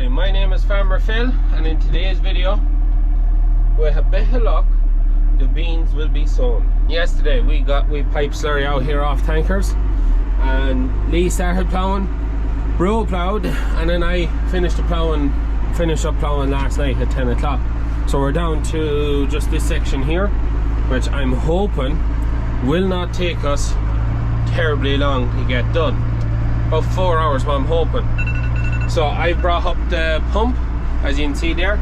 morning, my name is Farmer Phil, and in today's video, with a bit of luck, the beans will be sown. Yesterday we piped slurry out here off tankers, and Lee started ploughing, Bro ploughed, and then I finished up ploughing last night at 10 o'clock. So we're down to just this section here, which I'm hoping will not take us terribly long to get done. About 4 hours, what I'm hoping. So I brought up the pump, as you can see there,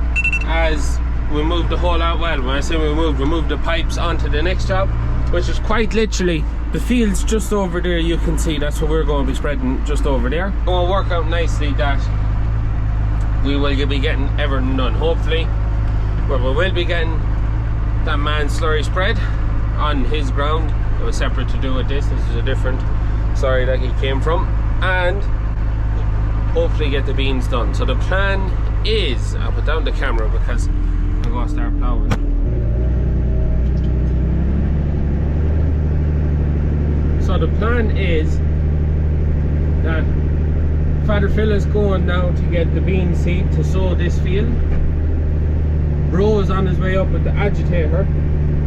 as we moved the whole out. Well, when I say we moved the pipes onto the next job, which is quite literally the fields just over there. You can see that's what we're going to be spreading just over there. It's going to work out nicely that we will be getting everything done, hopefully. But we will be getting that man's slurry spread on his ground. It was separate to do with this. This is a different slurry that he came from, and hopefully get the beans done. So the plan is, I'll put down the camera because I'm going to start ploughing. So the plan is that Father Phil is going now to get the bean seed to sow this field. Bro is on his way up with the agitator,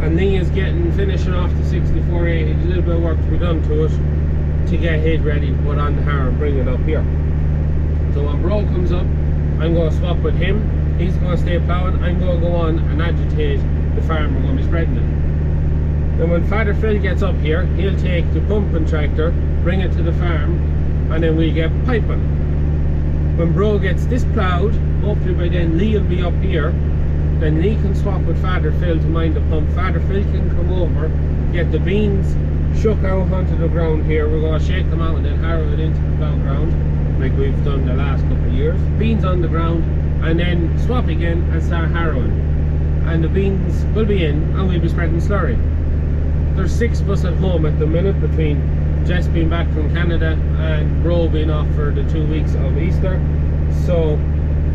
and Lee is finishing off the 64A. A little bit of work to be done to it to get it ready to put on the harrow and bring it up here. So when Bro comes up, I'm going to swap with him. He's going to stay ploughing. I'm going to go on and agitate the farm. We're going to be spreading it. Then when Father Phil gets up here, he'll take the pumping tractor, bring it to the farm, and then we'll get piping. When Bro gets this ploughed, hopefully by then Lee will be up here. Then Lee can swap with Father Phil to mind the pump. Father Phil can come over, get the beans shook out onto the ground here. We're going to shake them out and then harrow it into the plough ground, like we've done the last couple of years. Beans on the ground, and then swap again and start harrowing. And the beans will be in, and we'll be spreading slurry. There's 6 of us at home at the minute, between Jess being back from Canada and Bro being off for the 2 weeks of Easter. So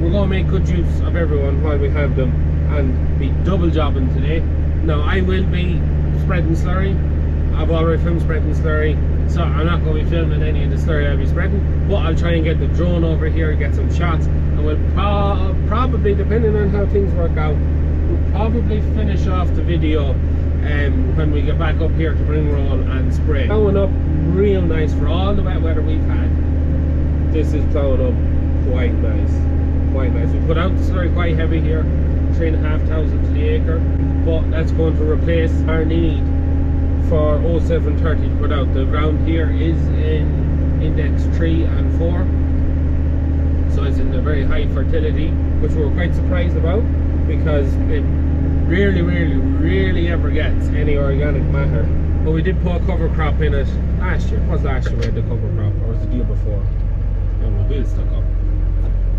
we're going to make good use of everyone while we have them and be double jobbing today. Now I will be spreading slurry. I've already filmed spreading slurry, so I'm not going to be filming any of the slurry I'll be spreading, but I'll try and get the drone over here and get some shots, and we'll probably, depending on how things work out, we'll probably finish off the video when we get back up here to bring roll and spray. Plowing up real nice for all the wet weather we've had. This is plowing up quite nice, quite nice. We put out the slurry quite heavy here, 3,500 to the acre, but that's going to replace our need for 0730 to put out. The ground here is in index 3 and 4, so it's in a very high fertility, which we're quite surprised about, because it rarely ever gets any organic matter. But we did put a cover crop in it last year. It was last year we had the cover crop, or was it the year before? And the wheel stuck up.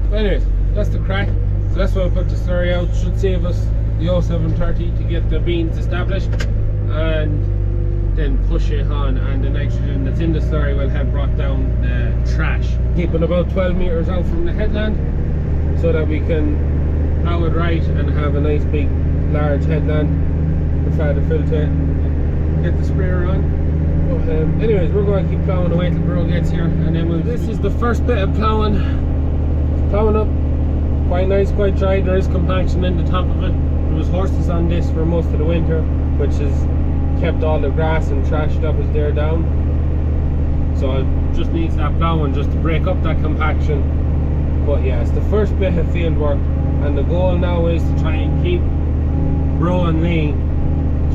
But anyways, that's the crack. So that's why we put the slurry out. Should save us the 0730 to get the beans established, and then push it on, and the nitrogen that's in the slurry will help brought down the trash. Keeping about 12 meters out from the headland so that we can plow it right and have a nice big large headland for Father Phil to get the sprayer on. But anyways, we're going to keep plowing away till Bro gets here, and then this is the first bit of plowing. It's plowing up quite nice, quite dry. There is compaction in the top of it. There was horses on this for most of the winter, which has kept all the grass and trash stuff is there down. So it just needs that plowing just to break up that compaction. But yeah, it's the first bit of field work, and the goal now is to try and keep Bro and Lee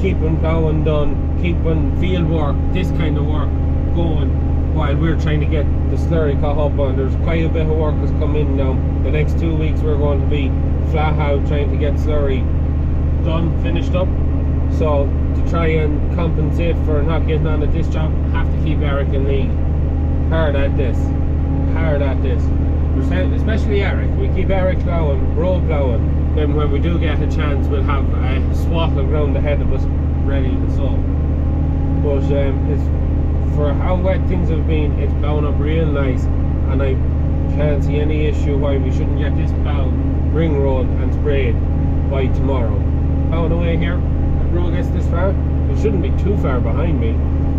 keeping plowing done, keeping field work, this kind of work going, while we're trying to get the slurry caught up on. There's quite a bit of work has come in now. The next 2 weeks we're going to be flat out trying to get slurry done, finished up. So to try and compensate for not getting on at this job, I have to keep Eric and Lee hard at this, especially Eric. We keep Eric plowing, Bro plowing, then when we do get a chance we'll have a swath of ground ahead of us ready to sow. But it's, for how wet things have been, it's plowing up real nice, and I can't see any issue why we shouldn't get this plowed, ring rolled and sprayed by tomorrow. Plowing away here. Bro gets this far, it shouldn't be too far behind me,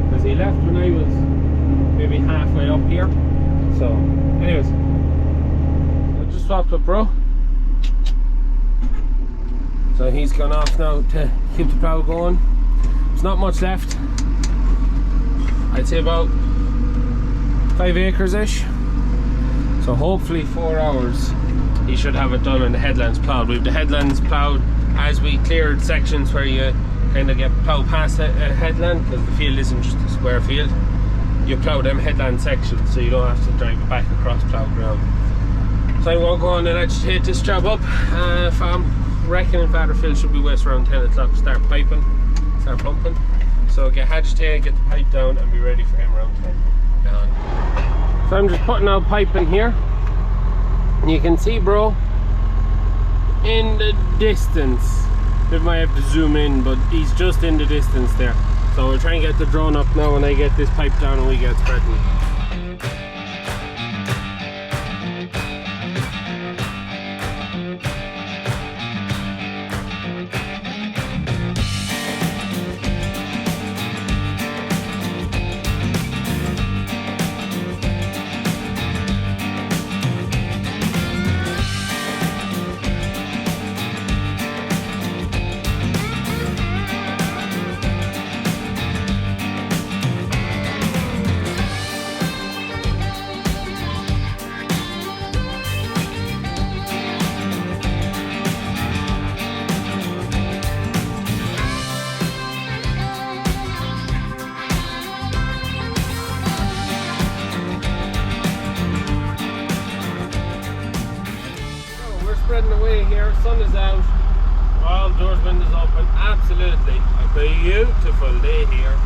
because he left when I was maybe halfway up here. So anyways, I just swapped with bro. So he's gone off now to keep the plough going. There's not much left. I'd say about 5 acres ish. So hopefully 4 hours he should have it done and the headlands ploughed. We've the headlands ploughed as we cleared sections where you kind of get ploughed past a headland, because the field isn't just a square field. You plough them headland sections so you don't have to drive it back across ploughed ground. So I'm going to go on and agitate this job up. I'm reckoning Father Phil should be west around 10 o'clock, start pumping. So get agitated, get the pipe down and be ready for him around 10. So I'm just putting out piping here. And you can see bro in the distance. We might have to zoom in, but he's just in the distance there. So we'll try and get the drone up now when I get this pipe down and we get spreading. Spreading away here, sun is out, all doors, windows open, absolutely a beautiful day here.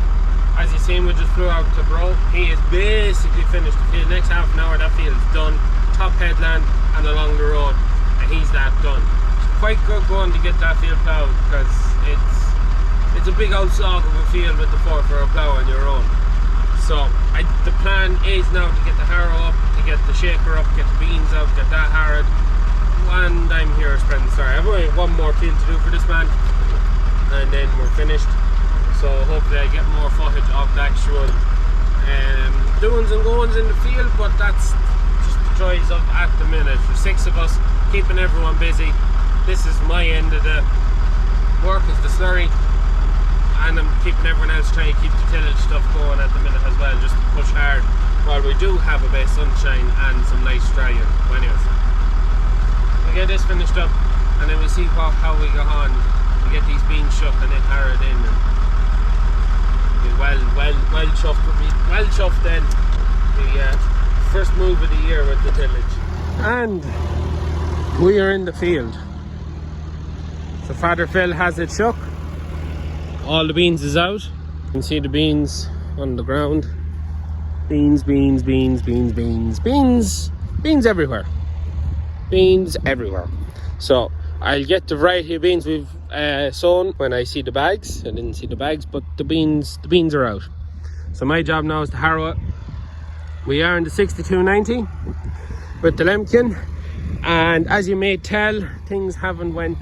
As you seen, we just flew out to bro. He is basically finished the field. Next half an hour that field's done, top headland and along the road, and he's that done. It's quite good going to get that field ploughed, because it's a big old slog of a field with the 4-4 plough on your own. So the plan is now to get the harrow up, to get the shaker up, get the beans out, get that harrowed. And I'm here spreading. Sorry, I've only one more field to do for this man and then we're finished. So hopefully I get more footage of the actual doings and goings in the field, but that's just the joys of at the minute. There's 6 of us keeping everyone busy. This is my end of the work, is the slurry, and I'm keeping everyone else trying to keep the tillage stuff going at the minute as well, just to push hard while we do have a bit of sunshine and some nice drying. But anyways, get this finished up and then we'll see how we go on. We get these beans shook and then harrowed in and be well chuffed then. The first move of the year with the tillage. And we are in the field. So Father Phil has it shook. All the beans is out. You can see the beans on the ground. Beans everywhere. Beans everywhere. So I'll get the variety of beans we've sown when I see the bags. I didn't see the bags, but the beans are out. So my job now is to harrow it. We are in the 6290 with the Lemkin, and as you may tell, things haven't went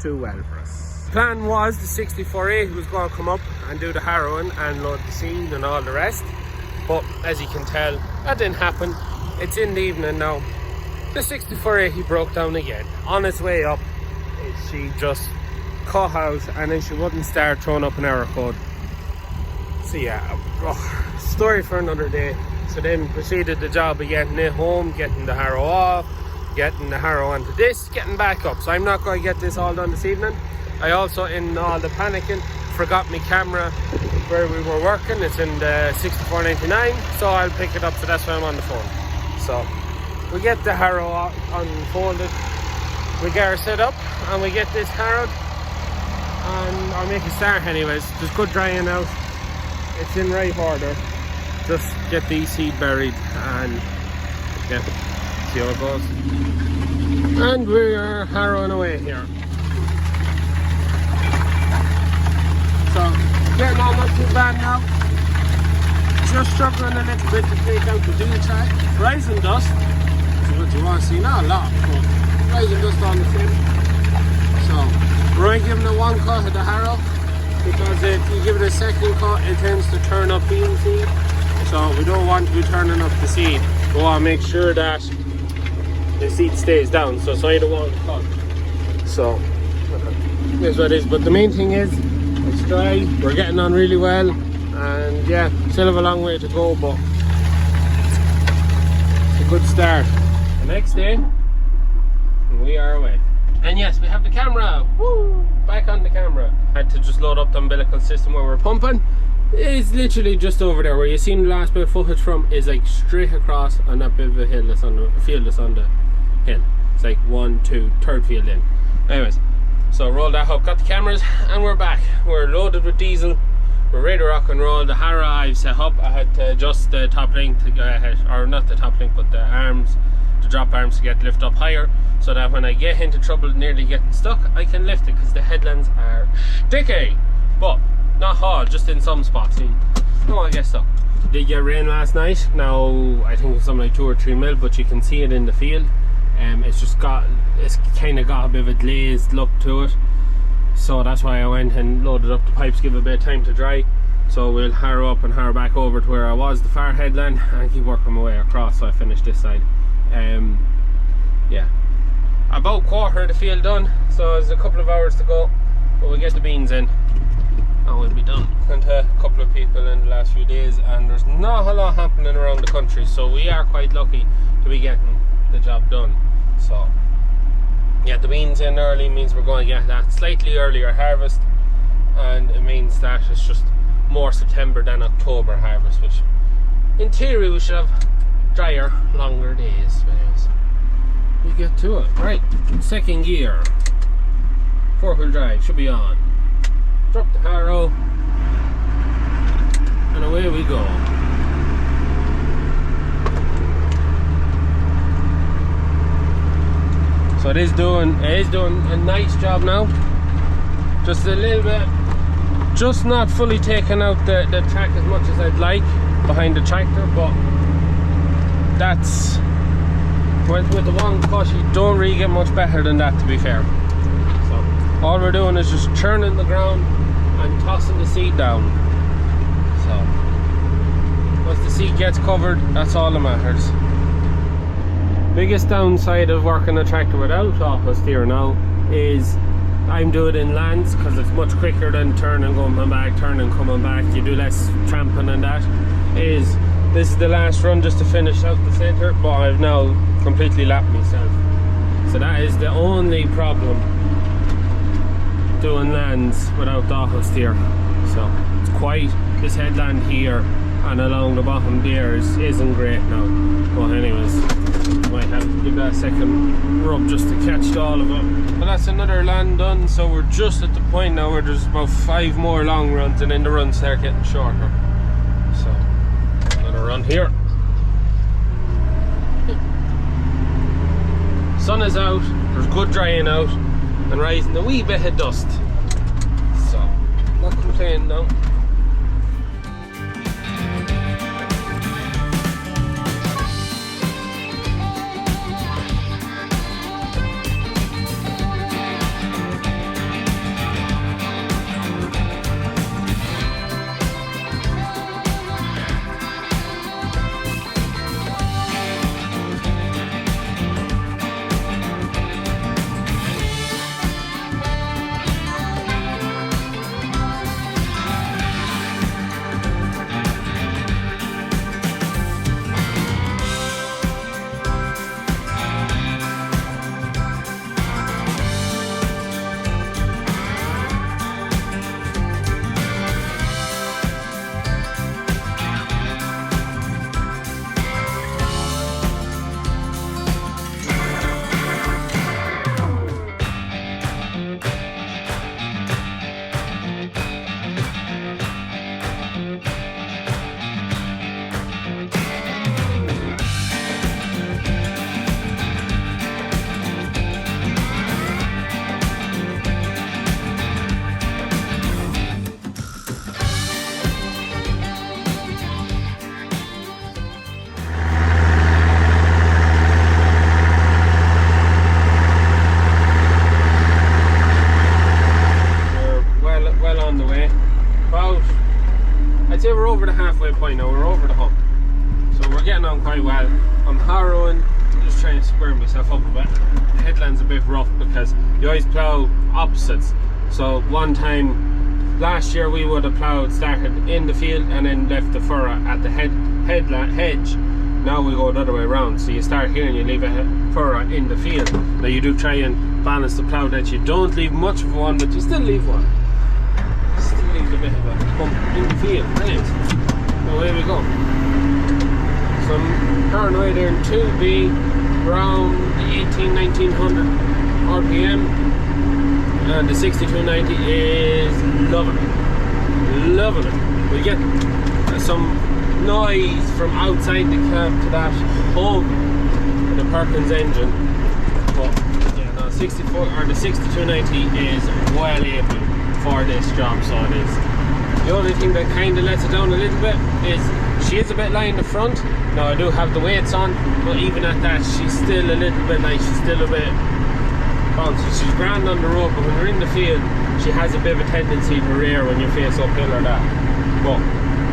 too well for us. The plan was the 64A was going to come up and do the harrowing and load the seed and all the rest, but as you can tell, that didn't happen. It's in the evening now. The 64A, he broke down again. On its way up, she just cut out and then she wouldn't start throwing up an EirCode. So yeah, story for another day. So then proceeded the job of getting it home, getting the harrow off, getting the harrow onto this, getting back up. So I'm not going to get this all done this evening. I also, in all the panicking, forgot my camera where we were working. It's in the 6499, so I'll pick it up, so that's why I'm on the phone. So we get the harrow unfolded, we get her set up and we get this harrowed, and I'll make a start anyways. Just good drying out, it's in right order. Just get these seed buried and yeah, see how it goes. And we are harrowing away here. So getting on not too bad now. Just struggling a little bit to take out the dew track. Rising dust. What you want to see, not a lot, but rising dust on the tip. So we're only giving it one cut of the harrow, because if you give it a second cut it tends to turn up bean seed, so we don't want to be turning up the seed. We want to make sure that the seat stays down, so side of wall cut. So here's what it is. But the main thing is it's dry, we're getting on really well, and yeah, still have a long way to go, but it's a good start. The next day we are away. And yes, we have the camera. Woo! Back on the camera. Had to just load up the umbilical system where we're pumping. It's literally just over there. Where you seen the last bit of footage from is like straight across on that bit of a hill that's on the field that's on the hill. It's like 1, 2, third field in. Anyways, so rolled that up, got the cameras, and we're back. We're loaded with diesel. We're ready to rock and roll. The Harrow I've set up. I had to adjust the top link to go ahead, or not the top link, but the arms, the drop arms to get lift up higher, so that when I get into trouble nearly getting stuck, I can lift it, because the headlands are sticky. But not hard, just in some spots. You don't want to get stuck. Did get rain last night. Now I think it's something like 2 or 3 mil, but you can see it in the field. It's kind of got a bit of a glazed look to it. So that's why I went and loaded up the pipes, give it a bit of time to dry. So we'll harrow up and harrow back over to where I was, the far headland, and keep working my way across. So I finished this side. Yeah, about quarter of the field done, so there's a couple of hours to go, but we'll get the beans in and we'll be done. And a couple of people in the last few days, and there's not a lot happening around the country, so we are quite lucky to be getting the job done. So yeah, the beans in early means we're going to get that slightly earlier harvest, and it means that it's just more September than October harvest, which in theory we should have drier, longer days. But anyways, we get to it. Right, second gear, 4-wheel drive should be on. Drop the harrow, and away we go. So it is doing a nice job now. Just a little bit, just not fully taking out the track as much as I'd like behind the tractor, but that's with the one cut, you don't really get much better than that, to be fair. So all we're doing is just churning the ground and tossing the seed down. So once the seed gets covered, that's all that matters. Biggest downside of working a tractor without auto steer now is I'm doing it in lands, because it's much quicker than turning, going back, turning, coming back. You do less tramping, and that is, this is the last run just to finish out the centre, but I've now completely lapped myself. So that is the only problem doing lands without the auto steer. So it's quite, this headland here and along the bottom there isn't great now. But anyways, might have to give that a second rub just to catch all of them. But that's another land done, so we're just at the point now where there's about 5 more long runs, and then the runs start getting shorter. So another run here. Sun is out, there's good drying out, and rising a wee bit of dust. So not complaining now. myself up a bit. The headland's a bit rough because you always plough opposites. So one time last year we would have ploughed, started in the field and then left the furrow at the hedge. Now we go the other way around. So you start here and you leave a furrow in the field. Now you do try and balance the plough that you don't leave much of one, but you still leave one. Still leave a bit of a bump in the field. Brilliant. So away we go. Some paranoid there in 2B, around 1900 RPM, and the 6290 is loving it. We get some noise from outside the cab to that hum of the Perkins engine, but yeah, no, 64 or the 6290 is well able for this job, so it is. The only thing that kind of lets it down a little bit is she is a bit light in the front. Now I do have the weights on, but even at that she's still a little bit light, she's still a bit bouncy. She's grand on the road, but when we're in the field she has a bit of a tendency to rear when you face uphill or that. But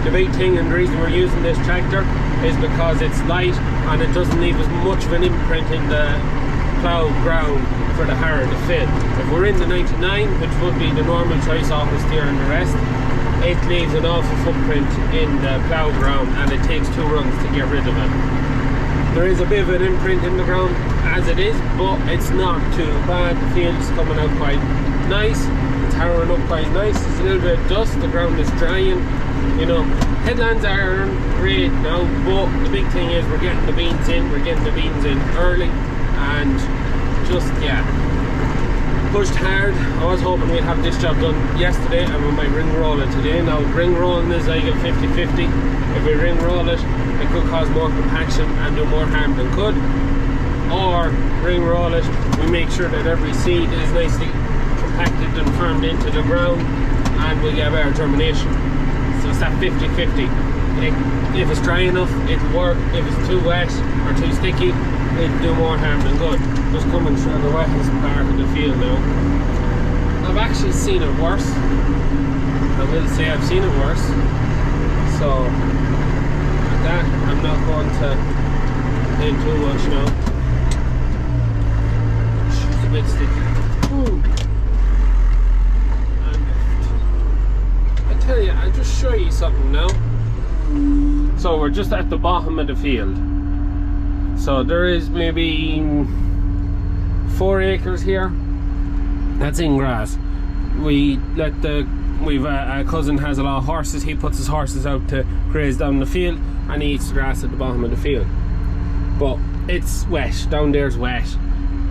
the big thing and the reason we're using this tractor is because it's light and it doesn't leave as much of an imprint in the plough ground for the harrow to fill. If we're in the 99, which would be the normal choice off the steer and the rest, it leaves an awful footprint in the plough ground and it takes 2 runs to get rid of it. There is a bit of an imprint in the ground as it is, but it's not too bad. The field's coming out quite nice, it's harrowing up quite nice. There's a little bit of dust, the ground is drying. You know, headlands are great now, but the big thing is we're getting the beans in, early, and just, yeah, pushed hard. I was hoping we'd have this job done yesterday and we might ring roll it today. Now ring rolling is like a 50-50. If we ring roll it, it could cause more compaction and do more harm than good. Or ring roll it, we make sure that every seed is nicely compacted and firmed into the ground and we get better germination. So it's that 50-50. If it's dry enough, it'll work. If it's too wet or too sticky, it'll do more harm than good. Just coming through the wettest part of the field now. I've actually seen it worse. I will say I've seen it worse. So at that, I'm not going to in too much now. It's a bit sticky. Ooh. Tell you, I'll just show you something now. So we're just at the bottom of the field. So there is maybe 4 acres here. That's in grass. A cousin has a lot of horses. He puts his horses out to graze down the field and he eats the grass at the bottom of the field. But it's wet. Down there's wet.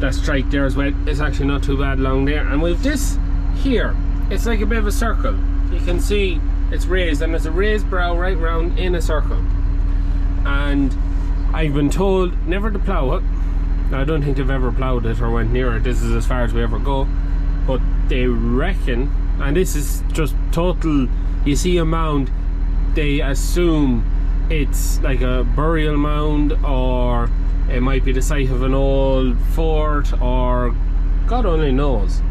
That strike there is wet. It's actually not too bad along there. And with this here, it's like a bit of a circle. You can see it's raised and it's a raised brow right round in a circle. And I've been told never to plough it. Now, I don't think they've ever ploughed it or went near it. This is as far as we ever go. But they reckon, and this is just total, you see a mound, they assume it's like a burial mound, or it might be the site of an old fort, or God only knows.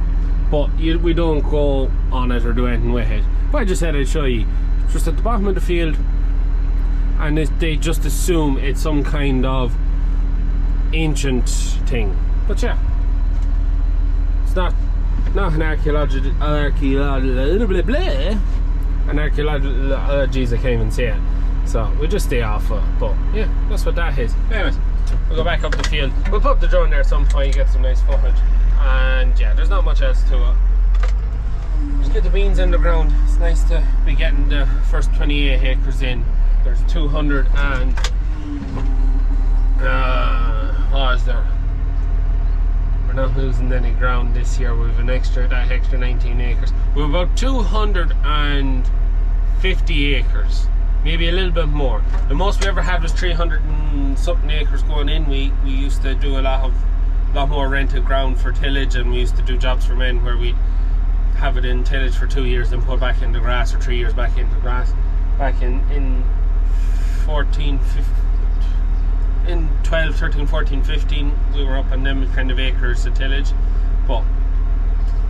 But we don't go on it or do anything with it. But I just said I'd show you. Just at the bottom of the field, and they just assume it's some kind of ancient thing. But yeah, it's not an archaeology. Geez, I can't even say it. So we just stay off of it. But yeah, that's what that is. Anyways, we'll go back up the field. We'll put the drone there at some point, get some nice footage. And yeah, there's not much else to it. Just get the beans in the ground. It's nice to be getting the first 28 acres in. There's 200 and what is there? We're not losing any ground this year. We have that extra 19 acres. We have about 250 acres, maybe a little bit more. The most we ever had was 300 and something acres going in. We used to do a lot more rented ground for tillage, and we used to do jobs for men where we'd have it in tillage for 2 years, then put back into grass, or 3 years back into grass. Back in 14, 15, in 12, 13, 14, 15, we were up on them kind of acres of tillage, but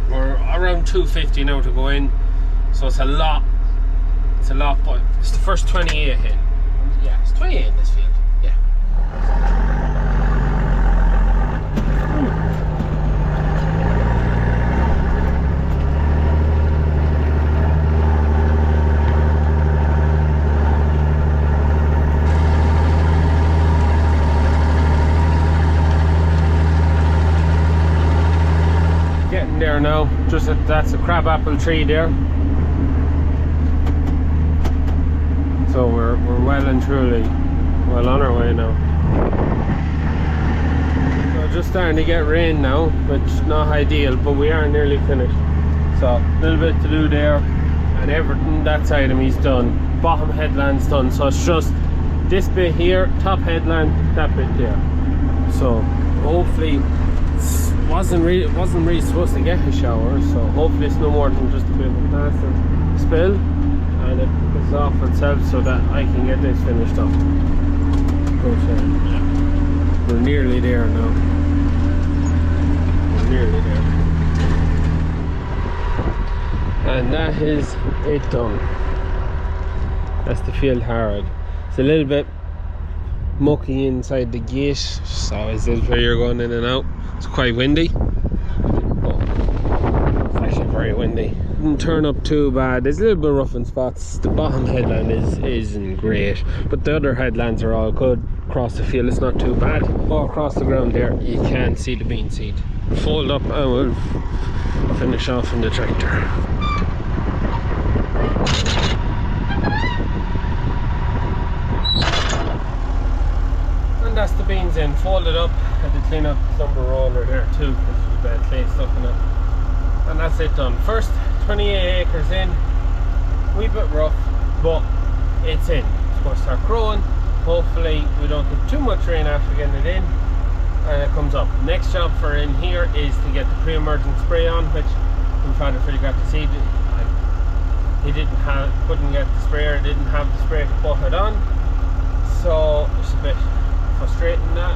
we're around 250 now to go in, so it's a lot, but it's the first 28 in. Yeah, it's 28 in this field, yeah. there now. Just that's a crab apple tree there. So we're well and truly well on our way now. So just starting to get rain now, which is not ideal, but we are nearly finished. So a little bit to do there, and everything that side of me is done. Bottom headland's done, so it's just this bit here, top headland, that bit there. So hopefully wasn't really supposed to get a shower, so hopefully it's no more than just a bit of a plaster spill, and it goes off itself so that I can get this finished up. But we're nearly there now. We're nearly there. And that is it done. That's the field harrowed. It's a little bit mucky inside the gate, so is this where you're going in and out. It's quite windy. Oh, it's actually very windy. Didn't turn up too bad. There's a little bit of rough in spots. The bottom headland isn't great, but the other headlands are all good. Across the field it's not too bad. All across the ground there you can see the bean seed. Fold up and we'll finish off in the tractor. That's the beans in, folded up. Had to clean up the lumber roller there too because there's a bit of clay stuck in it. And that's it done. First 28 acres in, wee bit rough, but it's in. It's going to start growing. Hopefully we don't get too much rain after getting it in, and it comes up. Next job for in here is to get the pre-emergent spray on, which when Father Phil got to see, he couldn't get the sprayer, didn't have the spray to put it on, so it's a bit frustrating that.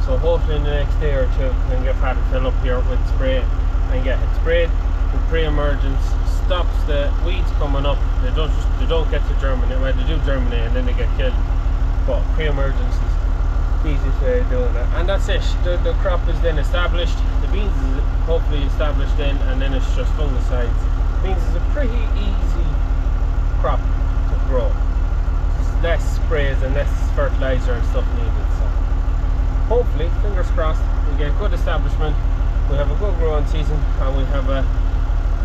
So hopefully in the next day or two we can get Father Phil up here with spray and get it sprayed. The pre-emergence stops the weeds coming up. They don't get to germinate. Well, they do germinate and then they get killed, but pre-emergence is the easiest way of doing it. And that's it. The crop is then established. The beans is hopefully established then, and then it's just fungicides. Beans is a pretty easy crop to grow. Less sprays and less fertilizer and stuff needed, so hopefully, fingers crossed, we get good establishment, we have a good growing season, and we have a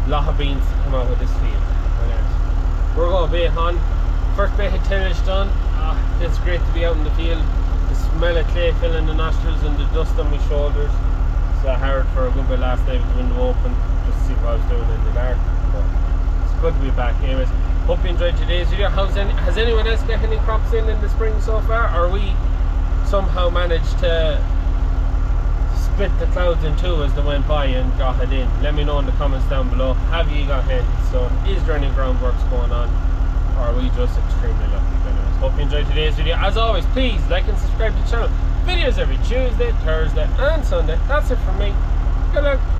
lot of beans to come out of this field. We're going to be on first bit of tillage done. It's great to be out in the field. The smell of clay filling the nostrils and the dust on my shoulders. So I hired for a good bit last night with the window open just to see what I was doing in the dark, but it's good to be back. Anyways, hope you enjoyed today's video. Has anyone else got any crops in the spring so far? Or we somehow managed to split the clouds in two as they went by and got it in? Let me know in the comments down below. Have you got anything sown? Is there any groundworks going on? Or are we just extremely lucky? Anyways, hope you enjoyed today's video. As always, please like and subscribe to the channel. Videos every Tuesday, Thursday and Sunday. That's it from me. Good luck.